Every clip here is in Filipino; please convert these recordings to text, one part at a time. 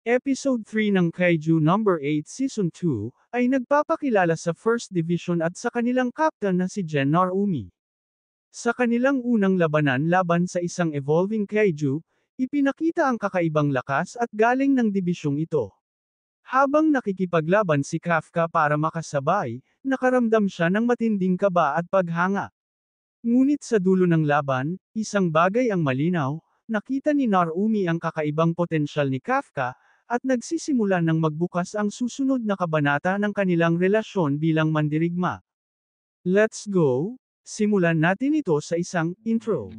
Episode 3 ng Kaiju number 8 Season 2, ay nagpapakilala sa First Division at sa kanilang captain na si Gen Narumi. Sa kanilang unang labanan laban sa isang evolving Kaiju, ipinakita ang kakaibang lakas at galing ng dibisyong ito. Habang nakikipaglaban si Kafka para makasabay, nakaramdam siya ng matinding kaba at paghanga. Ngunit sa dulo ng laban, isang bagay ang malinaw, nakita ni Narumi ang kakaibang potensyal ni Kafka, at nagsisimula ng magbukas ang susunod na kabanata ng kanilang relasyon bilang mandirigma. Let's go! Simulan natin ito sa isang intro.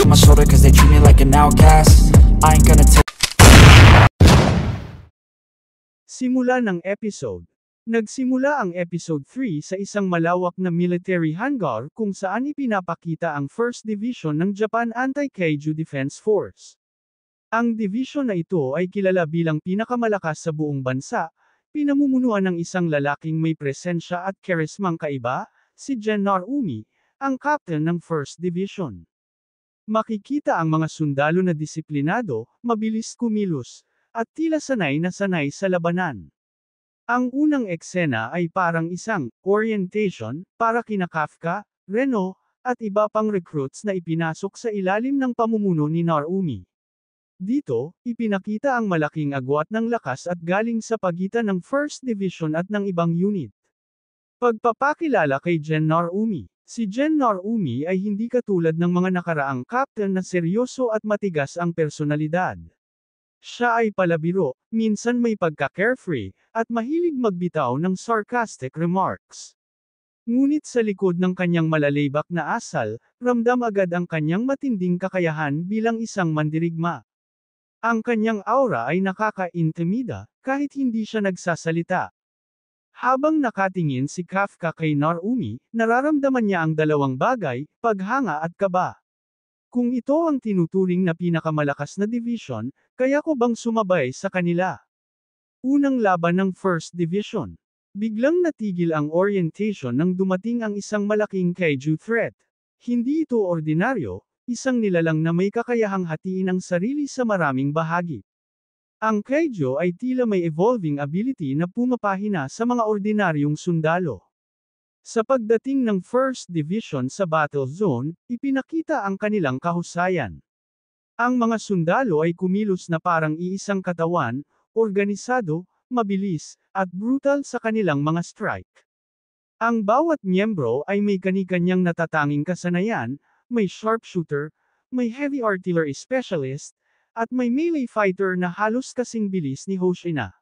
My shoulder cause they treat me like an outcast. I ain't gonna take. Simula ng episode. Nagsimula ang episode 3 sa isang malawak na military hangar kung saan ipinapakita ang 1st Division ng Japan Anti-Kaiju Defense Force. Ang division na ito ay kilala bilang pinakamalakas sa buong bansa, pinamumunuan ng isang lalaking may presensya at karismang kaiba, si Gen Narumi, ang captain ng 1st Division. Makikita ang mga sundalo na disiplinado, mabilis kumilos, at tila sanay na sanay sa labanan. Ang unang eksena ay parang isang orientation para kina Kafka, Reno, at iba pang recruits na ipinasok sa ilalim ng pamumuno ni Narumi. Dito, ipinakita ang malaking agwat ng lakas at galing sa pagitan ng 1st Division at ng ibang unit. Pagpapakilala kay Gen Narumi. Si Gen Narumi ay hindi katulad ng mga nakaraang captain na seryoso at matigas ang personalidad. Siya ay palabiro, minsan may pagka-carefree, at mahilig magbitaw ng sarcastic remarks. Ngunit sa likod ng kanyang malalebak na asal, ramdam agad ang kanyang matinding kakayahan bilang isang mandirigma. Ang kanyang aura ay nakaka-intimida, kahit hindi siya nagsasalita. Habang nakatingin si Kafka kay Narumi, nararamdaman niya ang dalawang bagay, paghanga at kaba. Kung ito ang tinuturing na pinakamalakas na division, kaya ko bang sumabay sa kanila? Unang laban ng 1st Division. Biglang natigil ang orientation nang dumating ang isang malaking kaiju threat. Hindi ito ordinaryo, isang nilalang na may kakayahang hatiin ang sarili sa maraming bahagi. Ang kaiju ay tila may evolving ability na pumapahina sa mga ordinaryong sundalo. Sa pagdating ng 1st Division sa battle zone, ipinakita ang kanilang kahusayan. Ang mga sundalo ay kumilos na parang iisang katawan, organisado, mabilis, at brutal sa kanilang mga strike. Ang bawat miyembro ay may kani-kanyang natatanging kasanayan, may sharpshooter, may heavy artillery specialist, at may melee fighter na halos kasing bilis ni Hoshina.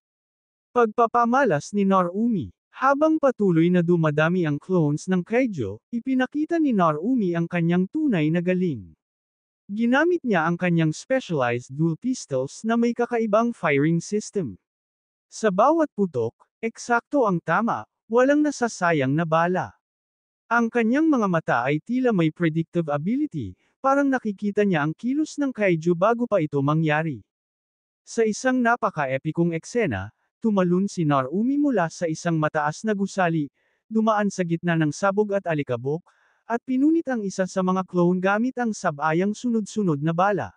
Pagpapamalas ni Narumi. Habang patuloy na dumadami ang clones ng kaiju, ipinakita ni Narumi ang kanyang tunay na galing. Ginamit niya ang kanyang specialized dual pistols na may kakaibang firing system. Sa bawat putok, eksakto ang tama, walang nasasayang na bala. Ang kanyang mga mata ay tila may predictive ability, parang nakikita niya ang kilos ng kaiju bago pa ito mangyari. Sa isang napaka-epikong eksena, tumalon si Narumi mula sa isang mataas na gusali, dumaan sa gitna ng sabog at alikabok, at pinunit ang isa sa mga clone gamit ang sabayang sunod-sunod na bala.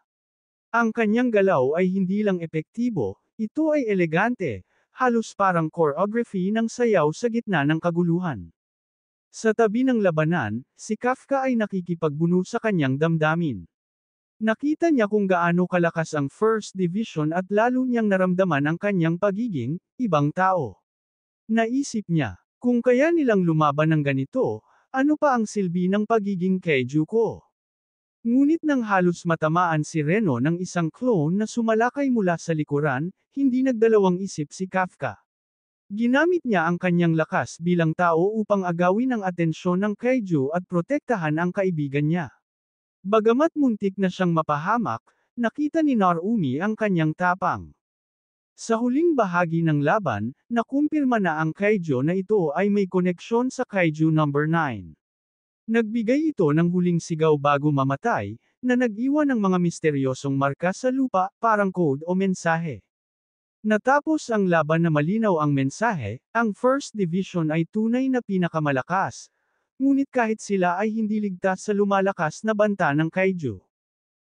Ang kanyang galaw ay hindi lang epektibo, ito ay elegante, halos parang choreography ng sayaw sa gitna ng kaguluhan. Sa tabi ng labanan, si Kafka ay nakikipagbuno sa kanyang damdamin. Nakita niya kung gaano kalakas ang 1st Division at lalo niyang naramdaman ang kanyang pagiging ibang tao. Naisip niya, kung kaya nilang lumaban ng ganito, ano pa ang silbi ng pagiging kaiju ko? Ngunit nang halos matamaan si Reno ng isang clone na sumalakay mula sa likuran, hindi nagdalawang isip si Kafka. Ginamit niya ang kanyang lakas bilang tao upang agawin ang atensyon ng kaiju at protektahan ang kaibigan niya. Bagamat muntik na siyang mapahamak, nakita ni Narumi ang kanyang tapang. Sa huling bahagi ng laban, nakumpirma na ang kaiju na ito ay may koneksyon sa kaiju number 9. Nagbigay ito ng huling sigaw bago mamatay, na nag-iwan ng mga misteryosong marka sa lupa, parang code o mensahe. Natapos ang laban na malinaw ang mensahe, ang First Division ay tunay na pinakamalakas. Ngunit kahit sila ay hindi ligtas sa lumalakas na banta ng kaiju.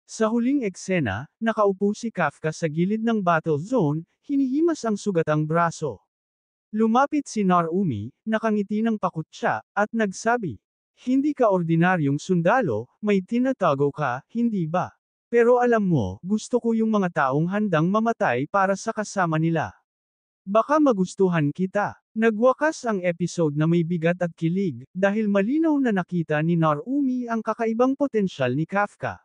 Sa huling eksena, nakaupo si Kafka sa gilid ng battle zone, hinihimas ang sugatang braso. Lumapit si Narumi, nakangiti ng pakutsa, at nagsabi, "Hindi ka ordinaryong sundalo, may tinatago ka, hindi ba? Pero alam mo, gusto ko yung mga taong handang mamatay para sa kasama nila. Baka magustuhan kita." Nagwakas ang episode na may bigat at kilig, dahil malinaw na nakita ni Narumi ang kakaibang potensyal ni Kafka.